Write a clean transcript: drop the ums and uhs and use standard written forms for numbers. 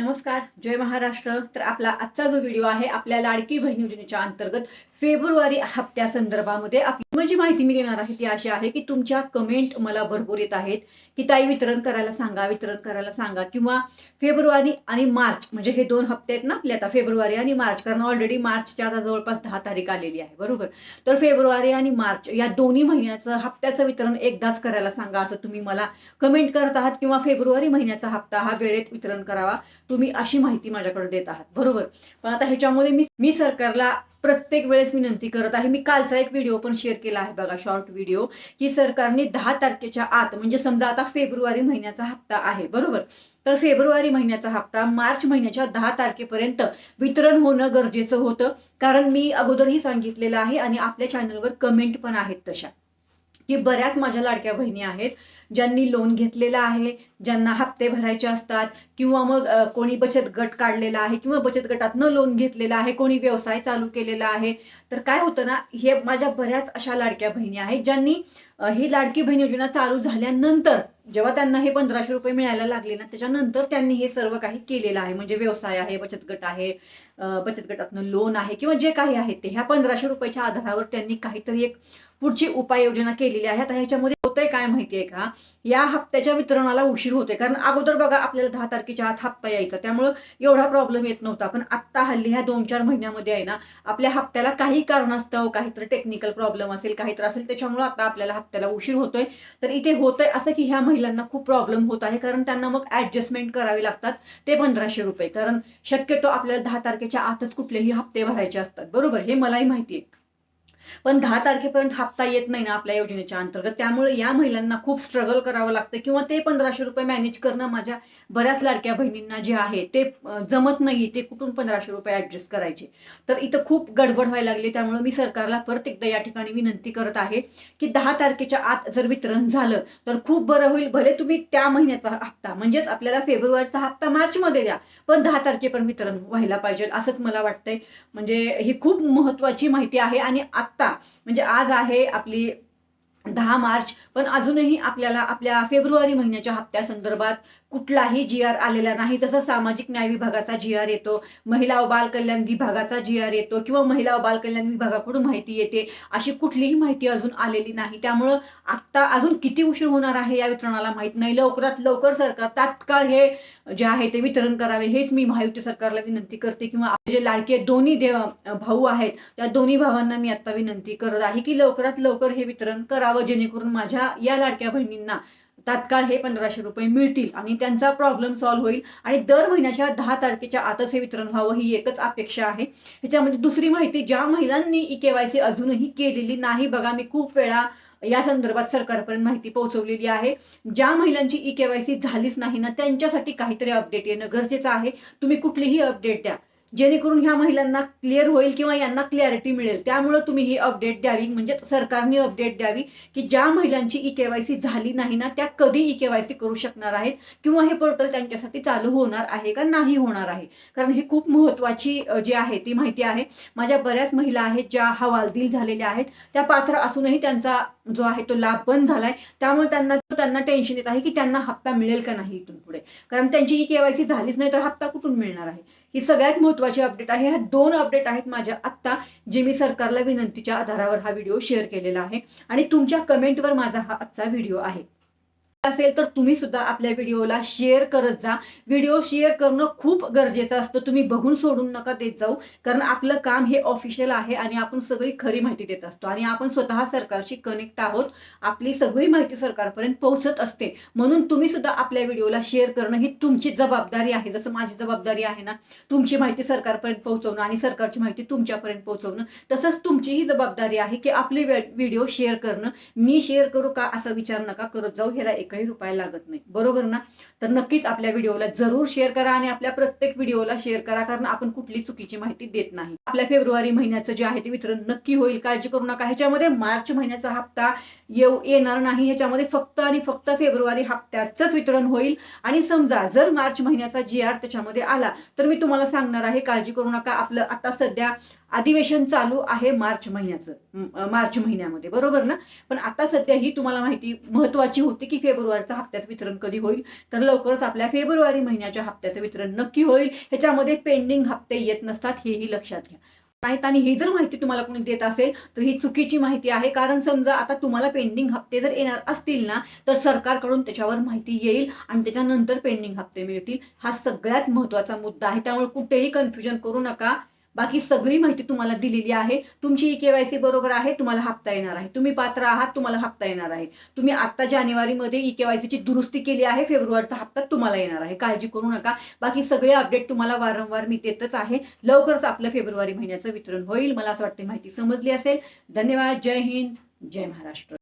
नमस्कार, जय महाराष्ट्र। तर आपला आजचा जो व्हिडिओ आहे आपल्या लाडकी बहीण योजनेच्या अंतर्गत फेब्रुवारी हप्त्यासंदर्भामध्ये जी माहिती मी देणार आहे ती अशी आहे की तुमच्या कमेंट मला भरपूर येत आहेत की ताई वितरण करायला सांगा किंवा फेब्रुवारी आणि मार्च म्हणजे हे 2 हप्ते आहेत ना आपले, आता फेब्रुवारी आणि मार्च, कारण ऑलरेडी मार्चच्या आता जवळपास 10 तारीख आलेली आहे, बरोबर. तर फेब्रुवारी आणि मार्च या दोन्ही महिन्याचं हप्त्याचं वितरण एकदाच करायला सांगा असं तुम्ही मला कमेंट करत आहात, किंवा फेब्रुवारी महिन्याचा हप्ता हा वेळेत वितरण करावा तुम्ही अशी माहिती माझ्याकडे देत आहात, बरोबर. पण आता ह्याच्यामध्ये मी सरकारला प्रत्येक वेळेस विनंती करत आहे. मी कालचा एक व्हिडिओ पण शेअर केला आहे बघा, शॉर्ट व्हिडिओ, की सरकारने 10 तारखेच्या आत, म्हणजे समजा आता फेब्रुवारी महिन्याचा हप्ता आहे, बरोबर. तर फेब्रुवारी महिन्याचा हप्ता मार्च महिन्याच्या 10 तारखेपर्यंत वितरण होणं गरजेचं होतं. कारण मी अगोदरही सांगितलेलं आहे आणि आपल्या चॅनलवर कमेंट पण आहेत तशा, की बऱ्याच माझ्या लाडक्या बहिणी आहेत ज्यांनी लोन घेतलेलं आहे, ज्यांना हप्ते भरायचे असतात, किंवा मग कोणी बचत गट काढलेला आहे किंवा बचत गटातनं लोन घेतलेलं आहे, कोणी व्यवसाय चालू केलेला आहे. तर काय होतं ना, हे माझ्या बऱ्याच अशा लाडक्या बहिणी आहेत ज्यांनी ही लाडकी बहीण योजना चालू झाल्यानंतर, जेव्हा त्यांना हे 1500 रुपये मिळायला लागले ना, त्याच्यानंतर त्यांनी हे सर्व काही केलेलं आहे. म्हणजे व्यवसाय आहे, बचत गट आहे, बचत गटातनं लोन आहे, किंवा जे काही आहे ते ह्या 1500 रुपयाच्या आधारावर त्यांनी काहीतरी एक पुढची उपाययोजना केलेली आहे. आता ह्याच्यामध्ये होतंय काय माहितीये का, या हप्त्याच्या वितरणाला उशीर होतोय. कारण अगोदर बघा आपल्याला 10 तारखेच्या आत हप्ता यायचा, त्यामुळं एवढा प्रॉब्लेम येत नव्हता. पण आत्ता हल्ली ह्या 2-4 महिन्यामध्ये आहे ना, आपल्या हप्त्याला काही कारणास्तव, काहीतरी टेक्निकल प्रॉब्लेम असेल, काहीतरी असेल, त्याच्यामुळे आता आपल्याला हप्त्याला उशीर होतोय. तर इथे होतंय असं की ह्या महिलांना खूप प्रॉब्लेम होत आहे, कारण त्यांना मग ऍडजस्टमेंट करावी लागतात ते 1500 रुपये. कारण शक्यतो आपल्याला 10 तारखेच्या आतच कुठलेही हप्ते भरायचे असतात, बरोबर. हे मलाही माहिती आहे. पण 10 तारखेपर्यंत हप्ता येत नाही ना आपल्या योजनेच्या अंतर्गत, त्यामुळे या महिलांना खूप स्ट्रगल करावं लागतं, किंवा ते 1500 रुपये मॅनेज करणं माझ्या बऱ्याच लाडक्या बहिणींना जे आहे ते जमत नाही. ते कुठून 1500 रुपये ऍडजस्ट करायचे. तर इथं खूप गडबड व्हायला लागली. त्यामुळे मी सरकारला परत एकदा या ठिकाणी विनंती करत आहे की 10 तारखेच्या आत जर वितरण झालं तर खूप बरं होईल. भले तुम्ही त्या महिन्याचा हप्ता, म्हणजेच आपल्याला फेब्रुवारीचा हप्ता मार्चमध्ये द्या, पण 10 तारखेपर्यंत वितरण व्हायला पाहिजे असंच मला वाटतंय. म्हणजे ही खूप महत्वाची माहिती आहे. आणि आता म्हणजे आज आहे आपली 10 मार्च, पण अजूनही आपल्याला आपल्या फेब्रुवारी महिन्याच्या हप्त्यासंदर्भात कुठलाही GR आलेला नाही. जसं सामाजिक न्याय विभागाचा GR येतो, महिला व बाल कल्याण विभागाचा GR येतो, किंवा महिला व बाल कल्याण विभागाकडून माहिती येते, अशी कुठलीही माहिती अजून आलेली नाही. त्यामुळं आता अजून किती उशीर होणार आहे या वितरणाला माहित नाही. लवकरात लवकर सरकार तात्काळ हे जे आहे ते वितरण करावे, हेच मी महायुती सरकारला विनंती करते. किंवा जे लाडके दोन्ही भाऊ आहेत त्या दोन्ही भावांना मी आता विनंती करत आहे की लवकरात लवकर हे वितरण करावं, जेणेकरून माझ्या या लाडक्या बहिणींना तात्काळ हे 1500 रुपये मिळतील आणि त्यांचा प्रॉब्लेम सॉल्व्ह होईल. आणि दर महिन्याच्या 10 तारखेच्या आतच हे वितरण व्हावं, ही एकच अपेक्षा आहे. ह्याच्यामध्ये दुसरी माहिती, ज्या महिलांनी EKYC अजूनही केलेली नाही, बघा मी खूप वेळा या संदर्भात सरकारपर्यंत माहिती पोहोचवलेली आहे. ज्या महिलांची EKYC झालीच नाही ना, त्यांच्यासाठी काहीतरी अपडेट येणं गरजेचं आहे. तुम्ही कुठलीही अपडेट द्या, जेणेकरून ह्या महिलांना क्लिअर होईल किंवा यांना क्लॅरिटी मिळेल. त्यामुळे तुम्ही ही अपडेट द्यावी, म्हणजे सरकारने अपडेट द्यावी की ज्या महिलांची EKYC झाली नाही ना, त्या कधी EKYC करू शकणार आहेत, किंवा हे पोर्टल त्यांच्यासाठी चालू होणार आहे का नाही होणार आहे. कारण ही खूप महत्वाची जी आहे ती माहिती आहे. माझ्या बऱ्याच महिला आहेत ज्या हवालदिल झालेल्या आहेत, त्या पात्र असूनही त्यांचा जो आहे तो लाभ बंद झालाय. त्यामुळे त्यांना टेन्शन येत आहे की त्यांना हप्ता मिळेल का नाही इथून पुढे, कारण त्यांची EKYC झालीच नाही तर हप्ता कुठून मिळणार आहे. ही सगळ्यात महत्वाची अपडेट आहे. ह्या 2 अपडेट आहेत माझ्या आत्ता, जे मी सरकारला विनंतीच्या आधारावर हा व्हिडिओ शेअर केलेला आहे. आणि तुमच्या कमेंटवर माझा हा आजचा व्हिडिओ आहे. असेल तर तुम्ही सुद्धा आपल्या व्हिडिओला शेअर करत जा. व्हिडिओ शेअर करणं खूप गरजेचं असतं. तुम्ही बघून सोडून नका देत जाऊ, कारण आपलं काम हे ऑफिशियल आहे आणि आपण सगळी खरी माहिती देत असतो आणि आपण स्वतः सरकारशी कनेक्ट आहोत. आपली सगळी माहिती सरकारपर्यंत पोहोचत असते. म्हणून तुम्ही सुद्धा आपल्या व्हिडिओला शेअर करणं ही तुमची जबाबदारी आहे. जसं माझी जबाबदारी आहे ना तुमची माहिती सरकारपर्यंत पोहोचवणं आणि सरकारची माहिती तुमच्यापर्यंत पोहोचवणं, तसंच तुमचीही जबाबदारी आहे की आपले व्हिडिओ शेअर करणं. मी शेअर करू का असा विचार नका करत जाऊ, ह्याला एकही रुपया लागत नाही, बरोबर ना. तर नक्कीच आपल्या व्हिडिओला जरूर शेअर करा आणि आपल्या प्रत्येक व्हिडिओला शेअर करा, कारण आपण कुठली चुकीची माहिती देत नाही. आपल्या फेब्रुवारी महिन्याचं जे आहे ते वितरण नक्की होईल, काळजी करू नका. ह्याच्यामध्ये मार्च महिन्याचा हप्ता येणार नाही, ह्याच्यामध्ये फक्त आणि फक्त फेब्रुवारी हप्त्याचंच वितरण होईल. आणि समजा जर मार्च महिन्याचा GR त्याच्यामध्ये आला तर मी तुम्हाला सांगणार आहे, काळजी करू नका. आपलं आता सध्या अधिवेशन चालू आहे मार्च महिन्यामध्ये, बरोबर ना. पण आता सध्या ही तुम्हाला माहिती महत्वाची होती की फेब्रुवारीचा हप्त्याचं वितरण कधी होईल, तर लवकरच आपल्या फेब्रुवारी महिन्याच्या हप्त्याचं वितरण नक्की होईल. ह्याच्यामध्ये पेंडिंग हप्ते येत नसतात, हेही लक्षात घ्या. नाहीत आणि ही जर माहिती तुम्हाला कोणी देत असेल तर ही चुकीची माहिती आहे. कारण समजा आता तुम्हाला पेंडिंग हप्ते जर येणार असतील ना, तर सरकारकडून त्याच्यावर माहिती येईल आणि त्याच्यानंतर पेंडिंग हप्ते मिळतील. हा सगळ्यात महत्त्वाचा मुद्दा आहे. त्यामुळे कुठेही कन्फ्युजन करू नका. बाकी सगळी माहिती तुम्हाला दिलेली आहे. तुमची ई-के-वाय-सी बरोबर आहे, तुम्हाला हप्ता येणार आहे. तुम्ही पात्र आहात, तुम्हाला हप्ता येणार आहे. तुम्ही आता जानेवारीमध्ये ई-के-वाय-सीची दुरुस्ती केली आहे, फेब्रुवारीचा हप्ता तुम्हाला येणार आहे. काळजी करू नका. बाकी सगळे अपडेट तुम्हाला वारंवार मी देतच आहे. लवकरच आपलं फेब्रुवारी महिन्याचं वितरण होईल. मला असं वाटतं माहिती समजली असेल. धन्यवाद. जय हिंद, जय महाराष्ट्र.